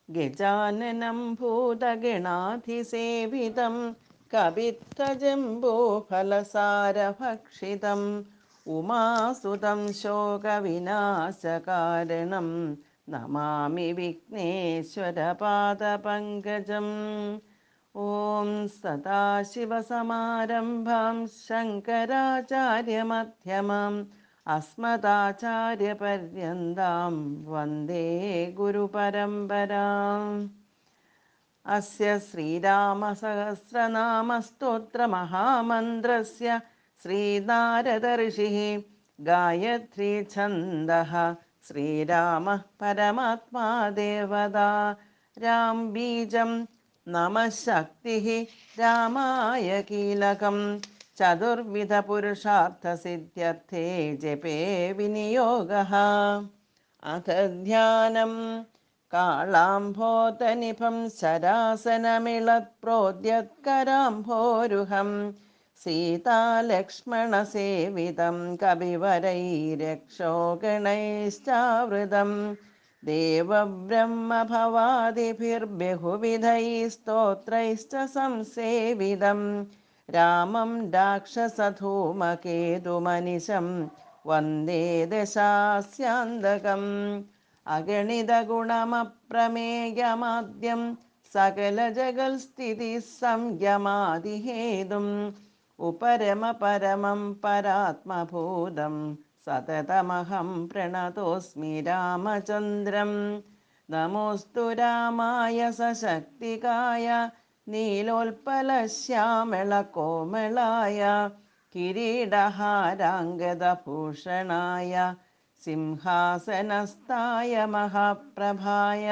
ഗജാനനം ഭൂതഗണാധിസേവിതം കവിത്തജംബൂഫലസാരഭക്ഷിതം ഉമാസുതം ശോകവിനാശകാരണം നമാമി വിഘ്നേശ്വരപാദപങ്കജം. ഓം സദാശിവസമാരംഭാം ശങ്കരാചാര്യമധ്യമാം അസ്മദാചാര്യപര്യന്താം വന്ദേ ഗുരുപരമ്പരാം. അസ്യ ശ്രീരാമസഹസ്രനാമസ്തോത്രമഹാമന്ത്രസ്യ ശ്രീനാരദഋഷിः ഗായത്രീ ഛന്ദഃ ശ്രീരാമः പരമാത്മാ ദേവതാ. രാം ബീജം നമഃ ശക്തിഃ രാമായ കീലകം ചതുർവിധ പുരുഷാർത്ഥസിദ്ധ്യർത്ഥേ ജപേ വിനിയോഗഃ. അഥ ധ്യാനം കാളാംഭോതനിഭം ശരാസനമിളത്പ്രോദ്യത്കരാംഭോരുഹം സീതാലക്ഷ്മണസേവിതം കവിവരൈരക്ഷോഗണൈശ്ചാവൃതം ദേവബ്രഹ്മഭവാദിഭിർബഹുവിധൈः സ്തോത്രൈശ്ച സംസേവിതം രാമം രാക്ഷസധൂമകേതുമനിശം വന്ദേ ദശാസ്യാന്തകം. അഗണിതഗുണമപ്രമേയമാദ്യം സകലജഗൽസ്ഥിതിः സംയമാദിഹേതും ഉപരമപരമം പരാത്മഭൂതം സതതമഹം പ്രണതോസ്മി രാമചന്ദ്രം. നമോസ്തു രാമായ സശക്തികായ നീലോൽപലശ്യാമളകോമളായ കിരീടഹാരാംഗദഭൂഷണായ സിംഹാസനസ്ഥായ മഹാപ്രഭായ.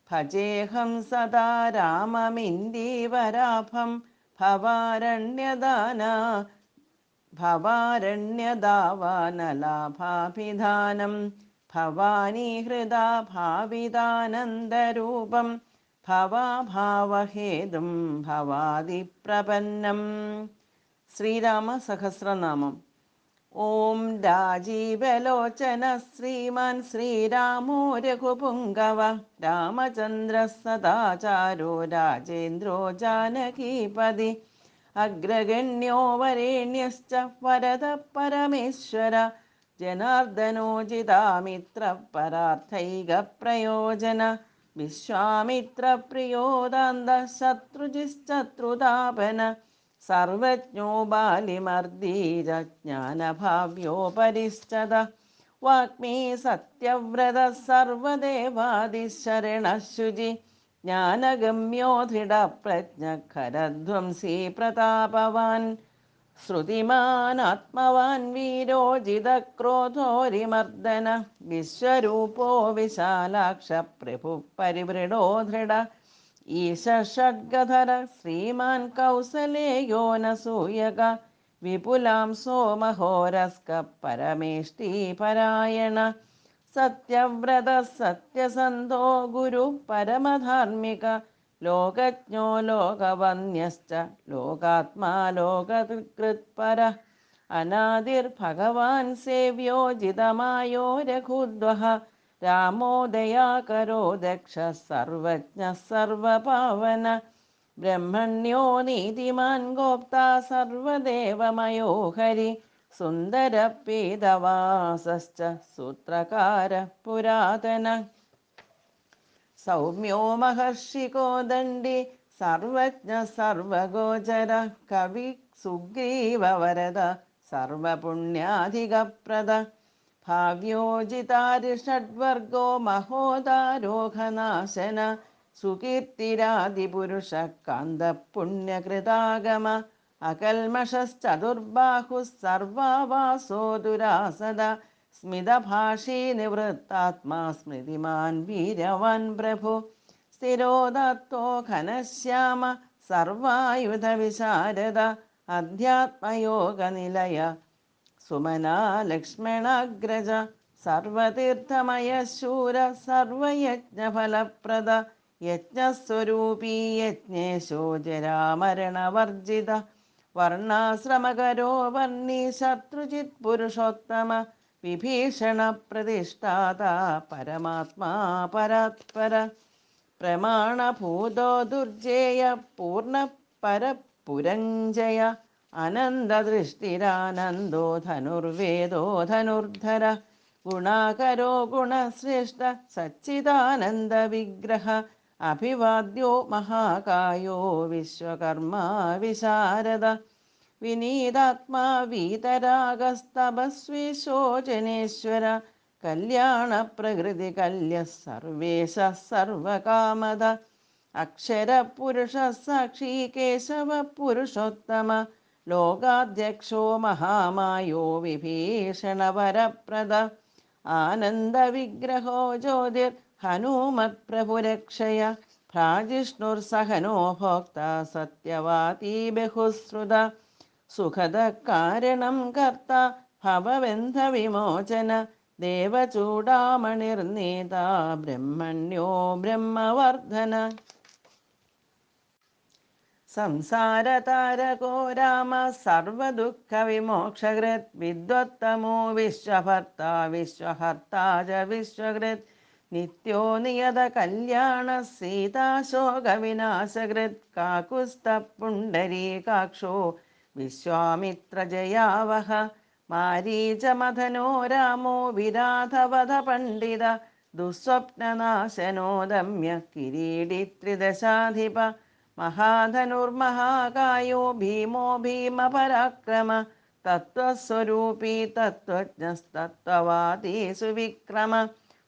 ഭജേഹം സദാ രാമമിന്ദീവരാഭം ഭവാരണ്യദാവാനലാഭാഭിധാനം ഭവാനീഹൃദാ ഭാവിതാനന്ദരൂപം ഭവാഭാവഹേതും ഭവാദിപ്രപന്നം. ശ്രീരാമ സഹസ്രനാമം. ഓം രാജീവലോചന ശ്രീമാൻ ശ്രീരാമോ രഘുപുങ്കവ രാമചന്ദ്ര സദാചാരോ രാജേന്ദ്രോ ജാനകീപതി അഗ്രഗണ്യോ വരേണ്യശ്ച വരദ പരമേശ്വര ജനാർദ്ദനോജിതാമിത്ര പരാർത്ഥൈക പ്രയോജന വിശ്വാമിത്രപ്രിയോദാന്ത ശത്രുജിശ്ചത്രുതാപന സർവജ്ഞോ ബാലിമർദീര ജ്ഞാനഭാവ്യോപരിശ്ചത വാഗ്മീ സത്യവ്രത സർവദേവാദിശരണശുചി ജ്ഞാനഗമ്യോ ദൃഢപ്രജ്ഞ ഖരധ്വംസീ പ്രതാപവാൻ ശ്രുതിമാനാത്മവാൻ വീരോ ജിതക്രോധോരിമർദന വിശ്വരൂപോ വിശാലാക്ഷ പ്രഭു പരിവൃഢോ ദൃഢ ഈശ ഷഡ്ഗധര ശ്രീമാൻ കൗസലേയോ നസൂയക വിപുലാം സോമഹോരസ്ക പരമേഷ്ടി പരായണ സത്യവ്രത സത്യസന്ധോ ഗുരു പരമധാർമ്മിക ലോകജ്ഞോ ലോകവന്യശ്ച ലോകാത്മാ ലോകകൃത്പര അനാദിർഭഗവാൻ സേവ്യോ ജിതമായോ രഘുദ്വഹ രാമോ ദയാകരോ ദക്ഷ സർവജ്ഞ സർവപാവന ബ്രഹ്മണ്യോ നീതിമാൻ ഗോപ്താ സർവദേവമയോ ഹരി സുന്ദര പീതവാസശ്ച സൂത്രകാര പുരാതന സൗമ്യോ മഹർഷികോ ദണ്ഡി സർവജ്ഞ സർവഗോചര കവി സുഗ്രീവവരദ സർവപുണ്യാധികപ്രദ ഭാവ്യോജിതാരിഷഡ്വർഗോ മഹോദാരോഹനാശന സുകീർത്തിരാദിപുരുഷ കാന്തപുണ്യകൃതാഗമ അകൽമഷശ്ചതുർബാഹുഃ സർവാവാസോ ദുരാസദ സ്മിതഭാഷീ നിവൃത്താത്മാ സ്മൃതിമാൻ വീരവാൻ പ്രഭു സ്ഥിരോദത്തോ ഘനശ്യാമ സർവായുധ വിശാരദ അധ്യാത്മയോഗനിലയ സുമനാ ലക്ഷ്മണാഗ്രജ സർവതീർത്ഥമയ ശൂര സർവയജ്ഞഫലപ്രദ യജ്ഞസ്വരൂപീ യജ്ഞേശോ ജരാമരണവർജിത വർണ്ണാശ്രമകരോ വർണ്ണീ ശത്രുജിത് പുരുഷോത്തമ വിഭീഷണ പ്രതിഷ്ഠാത പരമാത്മാ പരാത്പര പ്രമാണഭൂതോ ദുർജേയ പൂർണ്ണപരപുരഞ്ജയ അനന്തദൃഷ്ടിരാനന്ദോ ധനുർവേദോ ധനുർധര ഗുണാകരോ ഗുണശ്രേഷ്ഠ സച്ചിദാനന്ദ വിഗ്രഹ അഭിവാദ്യോ മഹാകായോ വിശ്വകർമാ വിശാരദ വിനീതാത്മാ വീതരാഗസ്തപസ്വി ശോചനേശ്വര കല്യാണ പ്രകൃതി കല്യ സർവേശ സർവകാമദ അക്ഷരപുരുഷ സാക്ഷി കേശവ പുരുഷോത്തമ ലോകാധ്യക്ഷോ മഹാമായോ വിഭീഷണവരപ്രദ ആനന്ദവിഗ്രഹോ ജ്യോതിർ ഹനുമത് പ്രഭുരക്ഷയ ഭ്രാജിഷ്ണുർസഹനോ ഭോക്ത സത്യവാദീ ബഹുശ്രുത സുഖദകാരണം കർത്ത ഭവബന്ധവിമോചന ദേവചൂടാമണിർനീത ബ്രഹ്മണ്യോ ബ്രഹ്മവർദ്ധന സംസാരതാരകോ രാമ സർവദുഃഖവിമോക്ഷകൃത് വിദ്വത്തമോ വിശ്വഭർത്ത വിശ്വഹർത്താ ച വിശ്വകൃത് നിത്യോ നിയത കല്യാണ സീതാശോകവിനാശകൃത് കാകുസ്തപുണ്ടരീകാക്ഷോ വിശ്വാമിത്രജയാവഹ മാരീചമഥനോ രാമോ വിരാധവധ പണ്ഡിത ദുസ്വപ്നനാശനോ ദമ്യ കിരീടി ത്രിദശാധിപ മഹാധനുർമഹാകായോ ഭീമോ ഭീമപരാക്രമ തത്വസ്വരൂപീ തത്വജ്ഞസ്തത്വവാദീ സുവിക്രമ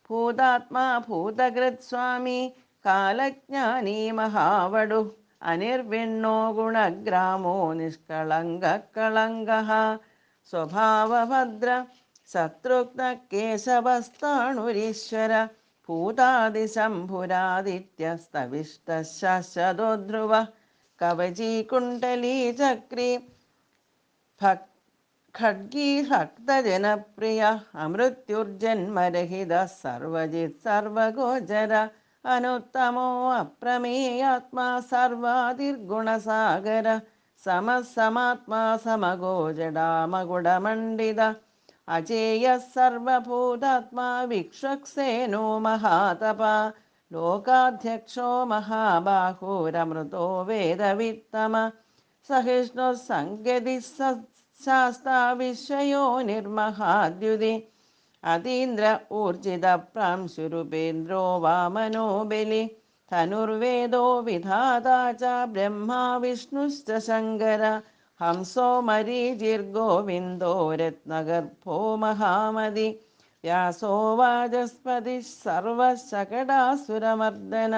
ഭൂതാത്മാ ഭൂതകൃത് സ്വാമി കാലജ്ഞാനീ മഹാവടു അനിർവിണ്ണോ ഗുണഗ്രാമോ നിഷ്കളങ്ക കളങ്കഃ സ്വഭാവഭദ്ര ശത്രുഘ്ന കേശവസ്ഥാണുരീശ്വര ഭൂതാദിശംഭുരാദിത്യസ്തവിഷ്ടശാശ്വതോ ധ്രുവ കവചീ കുണ്ഡലീ ചക്രീ ഖഡ്ഗീ ഭക്തജനപ്രിയ അമൃത്യുർജന്മരഹിത സർവജിത് സർവഗോചര അനുത്തമോ അപ്രമേയാത്മാ സർവാതിർഗുണസാഗര സമസമാത്മാ സമഗോജടാമകുടമണ്ഡിത അജേയ സർവഭൂതാത്മാ വിക്ഷ്വക്സേനോ മഹാതപ ലോകാധ്യക്ഷോ മഹാബാഹുരമൃതോ വേദവിത്തമ സഹിഷ്ണു സങ്കതി ശാസ്താ വിശ്വയോ നിർമഹാദ്യുതി അതീന്ദ്ര ഊർജിത പ്രാംശുരുപേന്ദ്രോ വാമനോ ബലി ധനുർവേദോ വിധാതാ ച ബ്രഹ്മാ വിഷ്ണുശ്ച ശങ്കര ഹംസോ മരീചിർഗോവിന്ദോ രത്നഗർഭോ മഹാമതി വ്യാസോ വാചസ്പതി സർവശകടാസുരമർദ്ദന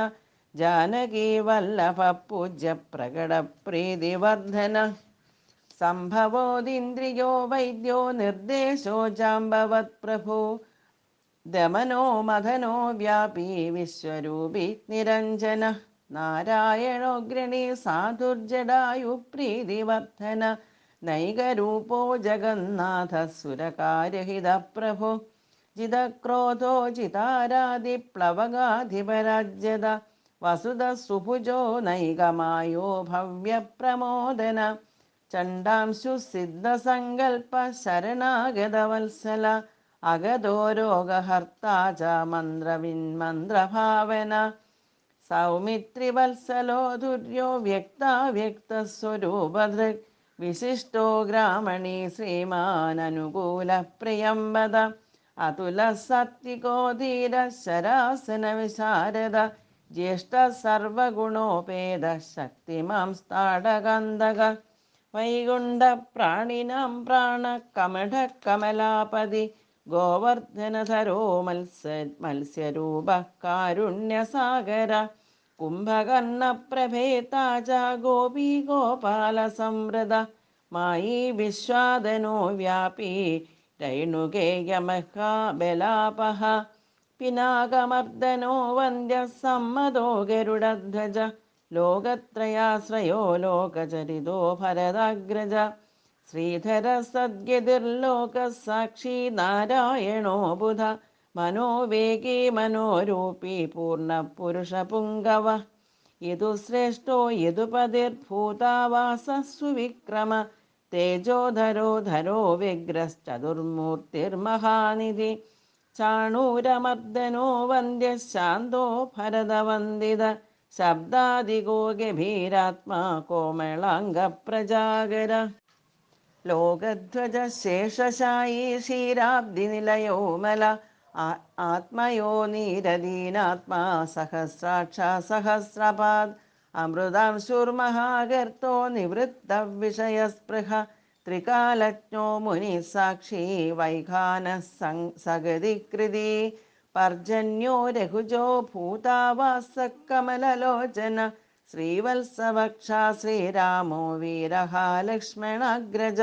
ജാനകീ വല്ലഭ പൂജ്യ പ്രകട പ്രീതിവർദ്ധന സംഭവോദിന്ദ്രിയോ വൈദ്യോ നിർദ്ദേശോ ജാംബവത് പ്രഭു ദമനോ മഥനോ വ്യാപീ വിശ്വരൂപി നിരഞ്ജന നാരായണോഗ്രണീ സാധുർജടായു പ്രീതിവർദ്ധന നൈകരൂപോ ജഗന്നാഥ സുരകാര്യഹിത പ്രഭു ജിതക്രോധോ ജിതാരാദിപ്ലവകാധിപരാജ്യത വസുധ സുഭുജോ നൈകമായോ ഭവ്യപ്രമോദന ചണ്ഡാംശു സിദ്ധസങ്കൽപ്പ ശരണാഗതവത്സല അഗതോ രോഗഹർത്താ ച മന്ത്രവിന്മന്ത്രഭാവന സൗമിത്രിവത്സലോ ദുര്യോ വ്യക്താവ്യക്തസ്വരൂപധൃക് വിശിഷ്ടോ ഗ്രാമണീ ശ്രീമാനനുകൂല പ്രിയംവദ അതുല സത്വികോ ധീര ശരാസന വിശാരദ ജ്യേഷ്ഠ സർവഗുണോപേത ശക്തിമാം സ്ഥാടകന്ധക വൈകുണ്ഠ പ്രാണിനാം പ്രാണ കമഠ കമലാപതി ഗോവർദ്ധനധരോ മത്സ്യരൂപ കാരുണ്യസാഗര കുംഭകർണപ്രഭേതാ ച ഗോപീ ഗോപാല സംവൃത മായി വിശ്വാദനോ വ്യാപീ രൈണുകേയമഹാബലാപഹ പിനാകമർദ്ദനോ വന്ദ്യ സമ്മതോ ഗരുഡധ്വജ ലോകത്രയാശ്രയോ ലോകചരിതോ ഭരതാഗ്രജ ശ്രീധര സദ്ഗതിർലോക സാക്ഷി നാരായണോ ബുധ മനോവേഗീ മനോരൂപീ പൂർണ്ണ പുരുഷ പുങ്കവ യതു ശ്രേഷ്ഠോ യദുപതിർഭൂതാവാസ സുവിക്രമ തേജോധരോ ധരോ വിഗ്രശ്ചതുർമൂർത്തിർമഹാനിധി ചാണൂരമർദ്ദനോ വന്ദ്യശാന്തോ ഭരതവന്ദിത ശബ്ദാദികോ ഗഭീരാത്മാ കോമളാംഗപ്രജാകര ലോകധ്വജ ശേഷശായീ ക്ഷീരാബ്ദിനിലയോമല ആത്മയോ നീരദീനാത്മാ സഹസ്രാക്ഷ സഹസ്രപാദ് അമൃതാംശുർമഹാഗർത്തോ നിവൃത്തവിഷയസ്പൃഹ ത്രികാലജ്ഞോ മുനിസാക്ഷി വൈഖാനഃ സഗതികൃതി പർജന്യോ രഘുജോ ഭൂതാവാസഃ കമലലോചന ശ്രീവത്സവക്ഷ ശ്രീരാമോ വീരഃ ലക്ഷ്മണാഗ്രജ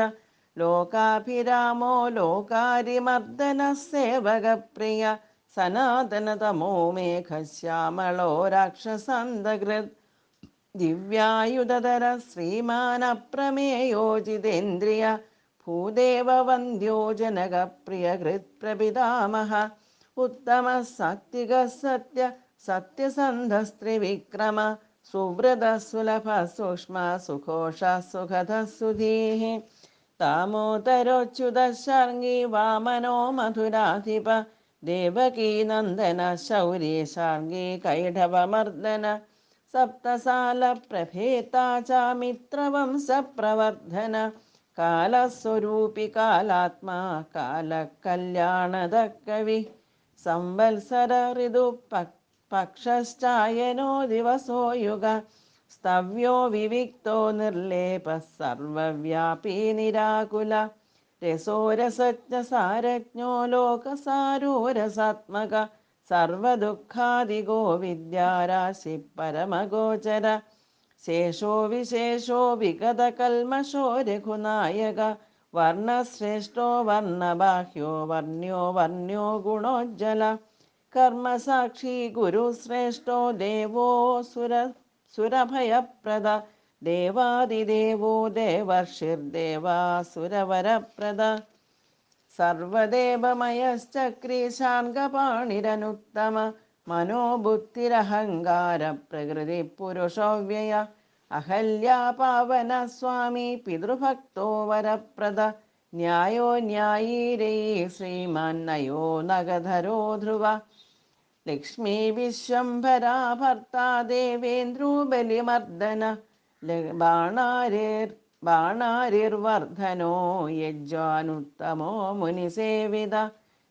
ലോകാഭിരാമോ ലോകാരിമർദ്ദന സേവകപ്രിയ സനാതനതമോ മേഘശ്യാമളോ രാക്ഷസാന്തകൃത് ദിവ്യായുധര ശ്രീമാനപ്രമേയോ ജിതേന്ദ്രിയ ഭൂദേവവന്ദ്യോ ജനകപ്രിയകൃത്പ്രപിതാമഹ ഉത്തമ സാത്വിക സത്യ സത്യസന്ധസ്ത്രിവിക്രമ സുവ്രത സുലഭ സൂക്ഷ്മ സുഘോഷ സുഖദ സുധീഃ ദാമോദരോച്യുത ശർങ്ങി വാമനോ മധുരാധിപ ദേവകീ നന്ദന ശൗരി ശാർങ്ങി കൈഢവമർദ്ദന സപ്തസാല പ്രഭേതാ ച മിത്രവംശപ്രവർദ്ധന കാലസ്വരൂപി കാലാത്മാ കാലകല്യാണദ കവി സംവത്സര ഋതു പക്ഷശ്ചായനോ ദിവസോ യുഗ സ്തവ്യോ വിവിക്തോ നിർലേപ സർവവ്യാപീ നിരാകുല രസോരസജ്ഞ സാരജ്ഞോ ലോകസാരോ രസാത്മക സർവദുഃഖാദിഗോ വിദ്യാരാശി പരമഗോചര ശേഷോ വിശേഷോ വിഗതകൽമഷോ രഘുനായക വർണ്ണശ്രേഷ്ഠോ വർണ്ണബാഹ്യോ വർണ്യോ വർണ്യോ ഗുണോജ്ജല കർമ്മസാക്ഷി ഗുരുശ്രേഷ്ഠോ ദേവോ സുരഭയപ്രദ ദേവാദിദേവോ ദേവർഷിർദേവാസുരവരപ്രദ സർവദേവമയശ്ചക്രീശാർഗപാണിരനുത്തമ മനോബുദ്ധിരഹങ്കാര പ്രകൃതി പുരുഷോവ്യയ അഹല്യാപാവന സ്വാമി പിതൃഭക്തോ വരപ്രദ ന്യായോ ന്യായീരൈ ശ്രീമാൻ നയോ നഗധരോ ധ്രുവ ലക്ഷ്മീ വിശ്വംഭരാ ഭർത്താ ദേവേന്ദ്രോ ബലിമർദ്ദന ബാണാരിർവർദ്ധനോ യജ്വാനുത്തമോ മുനിസേവിത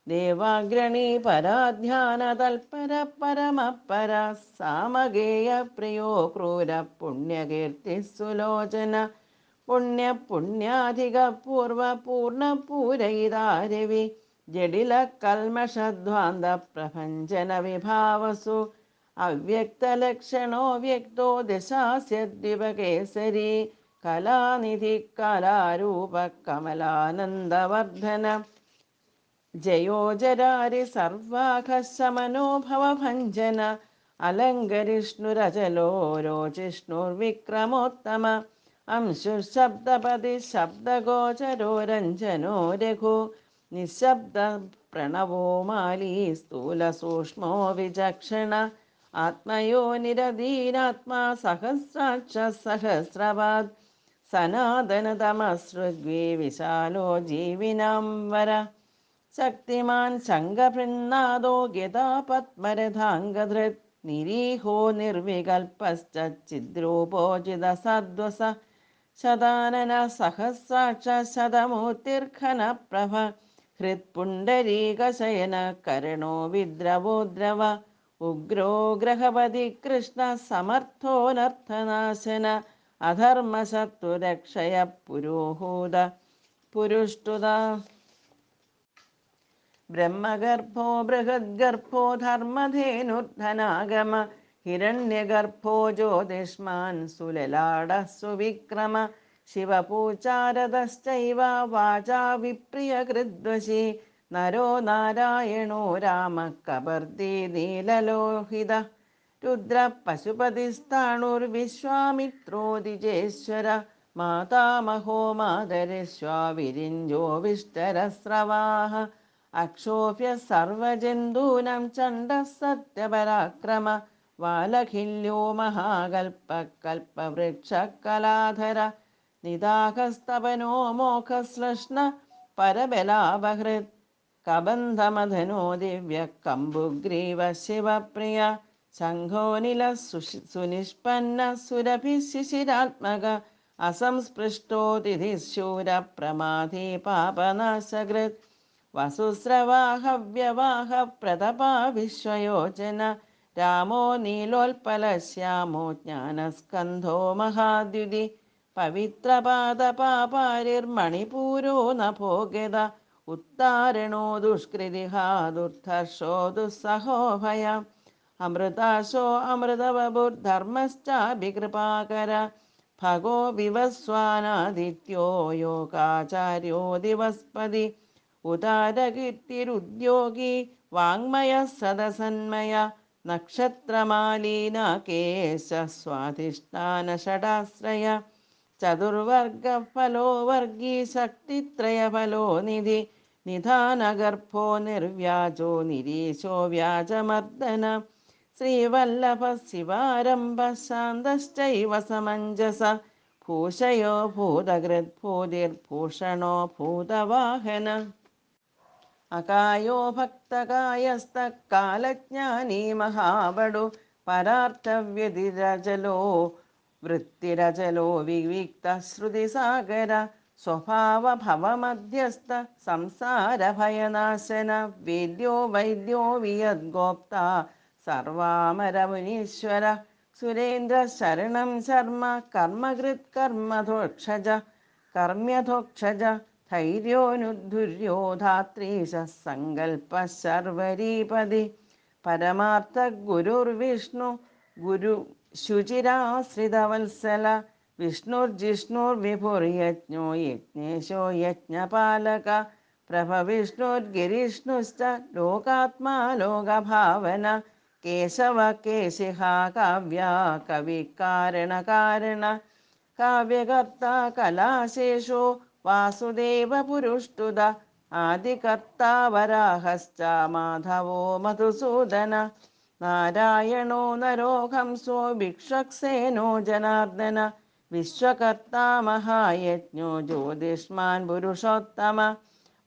ദേവാഗ്രണീ പരാധ്യാന തൽപര പരമപര സാമഗേയ പ്രിയോ ക്രൂര പുണ്യകീർത്തി സുലോചന പുണ്യാധിക പൂർവ പൂർണ്ണ പൂരയിതാരവി ജഡില കൽമഷധ്വാന്ത പ്രഭഞ്ജന വിഭാവസു അവ്യക്തലക്ഷണോ വ്യക്തോ ദശാസ്യദ്വിപകേസരി കലാനിധി കലാരൂപ കമലാനന്ദവർദ്ധന ജയോജരാരി സർവാഘശമനോഭവഭഞ്ജന അലങ്കരിഷ്ണുരചലോ രോചിഷ്ണുർവിക്രമോത്തമ അംശുശബ്ദപതി ശബ്ദഗോചരോ രഞ്ജനോ രഘു നിശബ്ദ പ്രണവോ മാലീ സ്ഥൂല സൂക്ഷ്മോ വിചക്ഷണ ആത്മയോ നിരദീനാത്മാ സഹസ്രാക്ഷ സഹസ്രപാദ് സനാതനതമസൃഗ്വി വിശാലോ ജീവിനാം വര ശക്തിമാൻ ശംഖഭൃന്നാദോ ഗദാ പത്മരഥാംഗധൃത് നിരീഹോ നിർവികൽപശ്ചിദ്രൂപോചിത സദ്വസ ശതാനന സഹസ്രാക്ഷ ശതമൂർത്തിർഘന പ്രഭ ഹൃത്പുണ്ഡരീകശയന കരണോ വിദ്രവോദ്രവ ഉഗ്രോ ഗ്രഹപതി കൃഷ്ണ സമർത്ഥോനർത്ഥനാശന അധർമ്മശത്രുരക്ഷയ പുരോഹൂത പുരുഷ്ടുത ബ്രഹ്മഗർഭോ ബൃഹദ്ഗർഭോ ധർമ്മധേനുർധനാഗമ ഹിരണ്യഗർഭോ ജ്യോതിഷ്മാൻ സുലലാട സുവിക്രമ ശിവപൂചാരതശ്ചൈവ വാചാ വിപ്രിയകൃദ്വശി നരോ നാരായണോ രാമ കബർദി നീലലോഹിത രുദ്ര പശുപതിസ്ഥാണുർവിശ്വാമിത്രോദിജേശ്വര മാതാമഹോ മാതരിശ്വാവിരിഞ്ജോ വിഷ്ടരസ്രവാഹ അക്ഷോഭ്യ സർവജന്തൂനം ചണ്ഡ സത്യപരാക്രമ വാലഖില്യോ മഹാകൽപ കൽപവൃക്ഷ കലാധര നിദാഹസ്തപനോ മോഖശ്ലഷ്ണ പരബലാപഹൃത് കബന്ധമധനോ ദിവ്യ കമ്പുഗ്രീവ ശിവപ്രിയ ശംഖോനില സുനിഷ്പന്ന സുരഭിശിശിരാത്മക അസംസ്പൃഷ്ടോ തിഥിശൂര പ്രമാധി പാപനാശകൃത് വസുസ്രവാഹവ്യവാഹ പ്രതപാ വിശ്വയോജന രാമോ നീലോൽപലശ്യാമോ ജ്ഞാനസ്കന്ധോ മഹാദ്യുതി പവിത്രപാദപാപാരിർമണിപൂരോ നഭോഗത ഉത്താരണോ ദുഷ്കൃതിഹാ ദുർധർഷോ ദുസ്സഹോ ഭയ അമൃതാശോ അമൃതവപുർധർമ്മശ്ചാഭികൃപാകര ഭഗോ വിവസ്വാനാദിത്യോ യോഗാചാര്യോ ദിവസ്പതി ഉദാരകീർത്തിരുദ്യോഗി വാങ്മയ സദസന്മയ നക്ഷത്രമാലീനാകേശ സ്വാധിഷ്ഠാന ഷടാശ്രയ ചതുർവർഗഫലോ വർഗീ ശക്തിത്രയഫലോ നിധി നിധാനഗർഭോ നിർവ്യാജോ നിരീശോ വ്യാജമർദ്ദന ശ്രീവല്ലഭ ശിവാരംഭ ശാന്തശ്ചൈവ സമഞ്ജസ ഭൂഷയോ ഭൂതകൃദ്ഭൂതിർഭൂഷണോ ഭൂതവാഹന അകായോ ഭക്തകായസ്തകാലജ്ഞാനീ മഹാബടു പരാർത്ഥവ്യതിരചലോ വൃത്തിരചലോ വിവിക്ത ശ്രുതിസാഗര സ്വഭാവഭവമധ്യസ്ഥ സംസാരഭയനാശന വേദ്യോ വൈദ്യോ വിയദ്ഗോപ്ത സർവാമരമുനീശ്വര സുരേന്ദ്ര ശരണം ശർമ്മ കർമ്മകൃത് കർമ്മ്യധോക്ഷജ ധൈര്യോനുദ്ധുര്യോ ധാത്രീശ സങ്കൽപ്പ ശർവരീപതി പരമാർത്ഥ ഗുരുർവിഷ്ണു ഗുരു ശുചിരാശ്രിതവത്സല വിഷ്ണുർജിഷ്ണുർവിഭുർയജ്ഞോ യജ്ഞേശോ യജ്ഞപാലക പ്രഭവിഷ്ണുർഗിരിഷ്ണുശ്ച ലോകാത്മാ ലോകഭാവന കേശവ കേശിഹാ കാവ്യ കവി കാരണ കാവ്യകർത്ത കലാശേഷോ വാസുദേവ പുരുഷ്ടുത ആദികർത്താ വരാഹശ്ച മാധവോ മധുസൂദന നാരായണോ നരോ ഹംസോ ഭിക്ഷക്സേനോ ജനാർദ്ദന വിശ്വകർത്താ മഹായജ്ഞോ ജ്യോതിഷ്മാൻ പുരുഷോത്തമ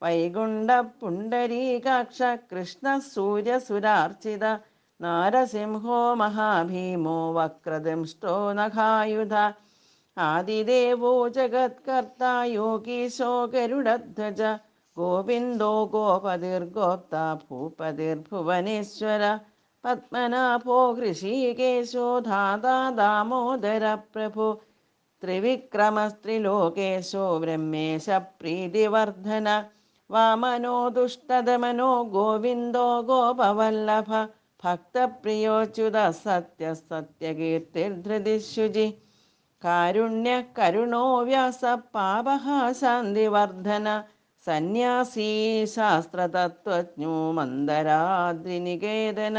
വൈകുണ്ഠ പുണ്ടരീകാക്ഷ കൃഷ്ണ സൂര്യസുരാർച്ചിത നാരസിംഹോ മഹാഭീമോ വക്രദംഷ്ടോ നഖായുധ ആദിദേവോ ജഗത്കർത്ത യോഗീശോ ഗരുഡധ്വജ ഗോവിന്ദോ ഗോപതിർഗോപ്ത ഭൂപതിർഭുവനേശ്വര പത്മനാഭോ ഹൃഷീകേശോ ധാതാ ദാമോദര പ്രഭു ത്രിവിക്രമസ്ത്രിലോകേശോ ബ്രഹ്മേശ പ്രീതിവർദ്ധന വാമനോ ദുഷ്ടദമനോ ഗോവിന്ദോ ഗോപവല്ലഭ ഭക്തപ്രിയോച്യുത സത്യകീർത്തിർധൃതിശുചി കാരുണ്യ കരുണോ വ്യാസ പാപഹ ശാന്തിവർദ്ധന സന്യാസീ ശാസ്ത്രതത്വജ്ഞോ മന്ദരാദ്രിനികേതന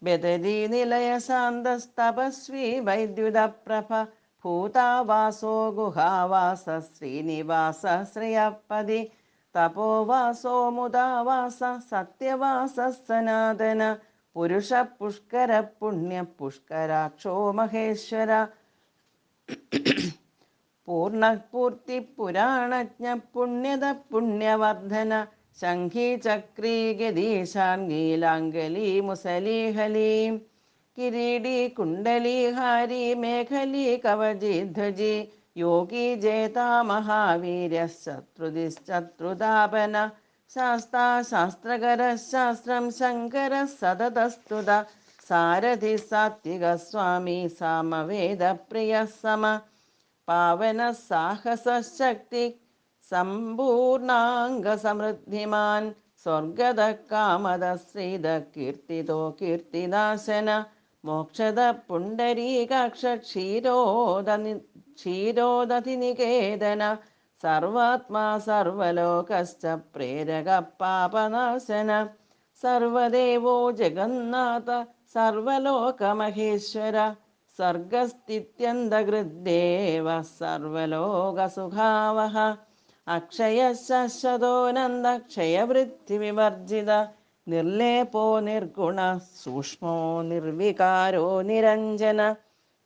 ബദരീ നിലയ ശാന്തസ്തപസ്വി വൈദ്യുതപ്രഭ ഭൂതാവാസോ ഗുഹാവാസ ശ്രീനിവാസ ശ്രിയപ്പതി തപോവാസോ മുദാവാസ സത്യവാസ സനാതന പുരുഷ പുഷ്കര പുണ്യ പുഷ്കരാക്ഷോ മഹേശ്വര പൂർണ്ണപൂർത്തി പുരാണജ്ഞ പുണ്യത പുണ്യവർദ്ധന ശംഖീ ചക്രീ ഗദീശാർഗീലാംഗലീ മുസലീഹലീം കിരീടീ കുണ്ടലീഹാരി മേഖലീ കവചീധ്വജി യോഗീ ജേതാ മഹാവീര്യ ശത്രുദിശ്ചത്രുതാപന ശാസ്താ ശാസ്ത്രകര ശാസ്ത്രം ശങ്കര സതതസ്തുത സാരഥി സാത്വിക സ്വാമി സാമവേദ പ്രിയ സമ പാവന സാഹസ ശക്തി സമ്പൂർണാംഗ സമൃദ്ധിമാൻ സ്വർഗദ കാമദ ശ്രീദ കീർത്തിതോ കീർത്തിനാശന മോക്ഷദ പുണ്ടരീകാക്ഷ ക്ഷീരോദധിനികേതന സർവാത്മാ സർവലോകശ്ച പ്രേരക പാപനാശന സർവദേവോ ജഗന്നാഥ സർവലോകമഹേശ്വര സർഗസ്ഥിത്യന്തകൃദ്ദേവ സർവലോകസുഖാവഹ അക്ഷയ ശശ്വതോനന്ദ ക്ഷയവൃത്തിവിവർജിത നിർലേപോ നിർഗുണ സൂക്ഷ്മോ നിർവികാരോ നിരഞ്ജന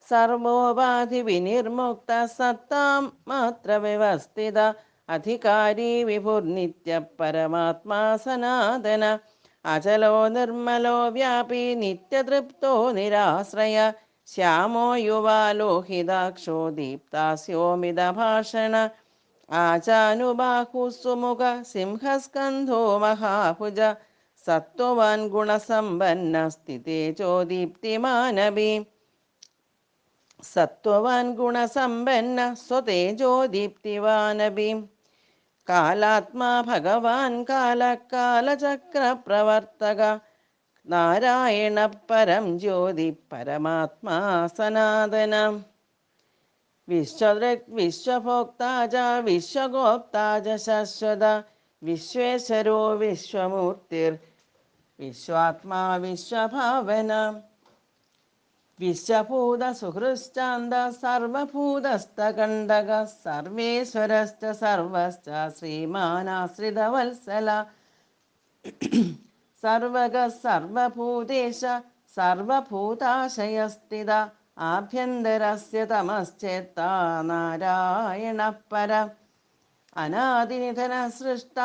സർവോപാധി വിനിർമുക്ത സത്താം മാത്ര വ്യവസ്ഥിത അധികാരി വിഭുർനിത്യ പരമാത്മാ സനാതന അചലോ നിർമ്മലോ വ്യാപി നിത്യതൃപ്തോ നിരാശ്രയ ശ്യാമോ യുവാലോഹിതാക്ഷോ ദീപ്താസ്യോമിതഭാഷണ ആചാനുബാഹു സുമുഖ സിംഹസ്കന്ധോ മഹാഭുജ സത്വവാൻ ഗുണസമ്പന്ന സ്ഥിതേജോ ദീപ്തിമാനവി സത്വവാൻ ഗുണസമ്പന്ന സ്വതേജോ ദീപ്തിവാനവി കാലാത്മാ ഭഗവാൻ കാലകാലചക്രപ്രവർത്തക നാരായണ പരം ജ്യോതി പരമാത്മാ സനാതന വിശ്വദൃക് വിശ്വഭോക്താ ച വിശ്വഗോപ്താ ച ശശ്വത വിശ്വേശ്വരോ വിശ്വമൂർത്തിർ വിശ്വാത്മാ വിശ്വഭാവന വിശ്വഭൂത സുഹൃശ്ചാന്ത സർവഭൂതസ്ഥകണ്ഡക സർവേശ്വരശ്ച സർവശ്ച ശ്രീമാനാശ്രിതവത്സല സർവക സർവഭൂതേശ സർവഭൂതാശയസ്ഥിത ആഭ്യന്തരസ്യ തമശ്ചേത്ത നാരായണ പര അനാദിനിധന സൃഷ്ട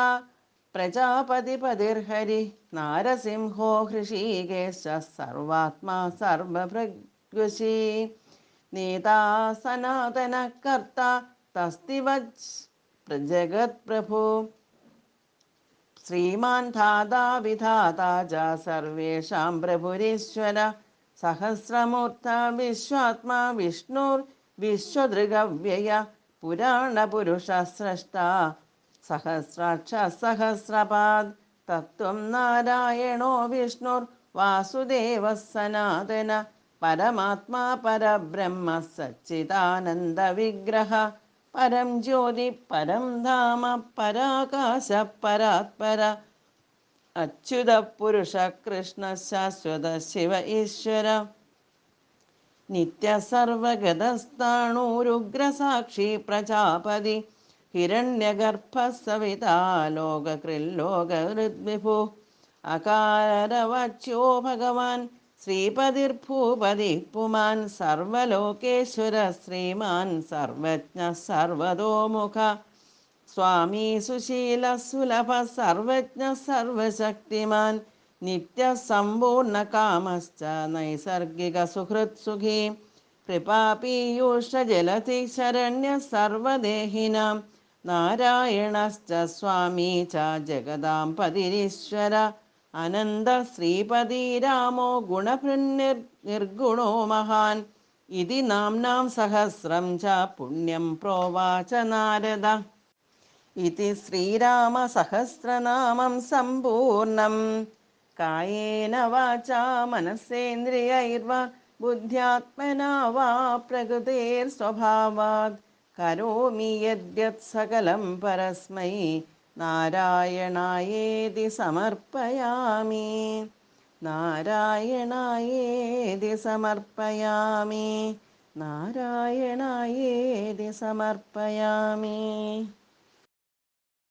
പ്രജാപതിപതിർഹരി നാരസിംഹോ ഹൃഷീകേശ സർവാത്മാ സർവഭൃഗ്വശീ നേതാ സനാതന കർത്ത തസ്തിവജ് ജഗത്പ്രഭു ശ്രീമാൻ ധാതാ വിധാതാ ച സർവേഷാം പ്രഭുരീശ്വര സഹസ്രമൂർത്ത വിശ്വാത്മാ വിഷ്ണുർ വിശ്വദൃഗവ്യയ പുരാണപുരുഷ സ്രഷ്ട സഹസ്രാക്ഷ സഹസ്രപാദ് തത്വം നാരായണോ വിഷ്ണുർ വാസുദേവ സനാതന പരമാത്മാ പരബ്രഹ്മ സച്ചിദാനന്ദ വിഗ്രഹ പരം ജ്യോതി പരം ധാമ പരാകാശ പരാത്പര അച്യുത പുരുഷ കൃഷ്ണ ശാശ്വത ശിവ ഈശ്വര നിത്യസർവഗതസ്ഥാണൂരുഗ്രസാക്ഷി പ്രജാപതി ഹിരണ്യഗർഭ സവിതാ ലോകകൃല്ലോകഹൃദ്വിഭു അകാരവാച്യോ ഭഗവാൻ ശ്രീപതിർഭൂപതി പുമാൻ സർവലോകേശ്വര ശ്രീമാൻ സർവജ്ഞ സർവതോമുഖ സ്വാമി സുശീല സുലഭ സർവജ്ഞ സർവശക്തിമാൻ നിത്യസമ്പൂർണ്ണ കാമശ്ച നൈസർഗിക സുഹൃത് സുഖി കൃപാപീയൂഷ ജലധി ശരണ്യ സർവദേഹിനാം നാരായണശ്ച സ്വാമീ ച ജഗതാം പതിരീശ്വര അനന്ത ശ്രീപതി രാമോ ഗുണഭൃന്നിർഗുണോ മഹാൻ ഇതി നാംനാം സഹസ്രം ച പുണ്യം പ്രോവാച നാരദ ഇതി ശ്രീരാമസഹസ്രനാമം സമ്പൂർണം കായേന വാചാ മനസേന്ദ്രിയൈർവാ ബുദ്ധ്യാത്മനാ വാ പ്രകൃതേർസ്വഭാവാത് കരോമി യദ്യത് സകലം പരസ്മൈ നാരായണായേതി സമർപ്പയാമി നാരായണായേതി സമർപ്പയാമി നാരായണായേതി സമർപ്പയാമി.